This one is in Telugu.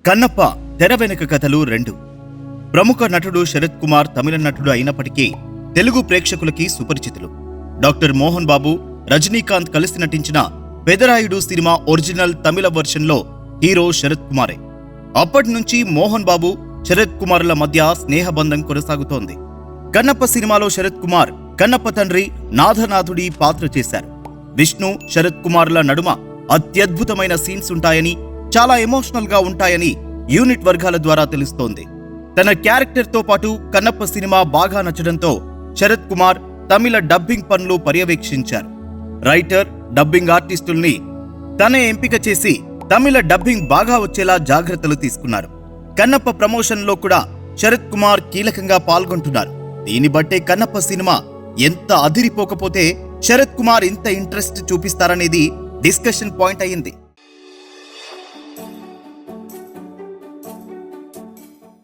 కన్నప్ప తెర వెనుక కథలు 2. ప్రముఖ నటుడు శరత్ కుమార్ తమిళ నటుడు అయినప్పటికీ తెలుగు ప్రేక్షకులకి సుపరిచితులు. డాక్టర్ మోహన్ బాబు, రజనీకాంత్ కలిసి నటించిన పెదరాయుడు సినిమా ఒరిజినల్ తమిళ వర్షన్లో హీరో శరత్ కుమారే. అప్పటి నుంచి మోహన్ బాబు, శరత్ కుమార్ల మధ్య స్నేహబంధం కొనసాగుతోంది. కన్నప్ప సినిమాలో శరత్ కుమార్ కన్నప్ప తండ్రి నాథనాథుడి పాత్ర చేశారు. విష్ణు, శరత్ కుమార్ల నడుమ అత్యద్భుతమైన సీన్స్ ఉంటాయని, చాలా ఎమోషనల్ గా ఉంటాయని యూనిట్ వర్గాల ద్వారా తెలుస్తోంది. తన క్యారెక్టర్ తో పాటు కన్నప్ప సినిమా బాగా నచ్చడంతో శరత్ కుమార్ తమిళ డబ్బింగ్ పనులు పర్యవేక్షించారు. రైటర్, డబ్బింగ్ ఆర్టిస్టుల్ని తనే ఎంపిక చేసి తమిళ డబ్బింగ్ బాగా వచ్చేలా జాగ్రత్తలు తీసుకున్నారు. కన్నప్ప ప్రమోషన్ లో కూడా శరత్ కుమార్ కీలకంగా పాల్గొంటున్నారు. దీన్ని బట్టే కన్నప్ప సినిమా ఎంత అదిరిపోకపోతే శరత్ కుమార్ ఇంత ఇంట్రెస్ట్ చూపిస్తారనేది డిస్కషన్ పాయింట్ అయ్యింది.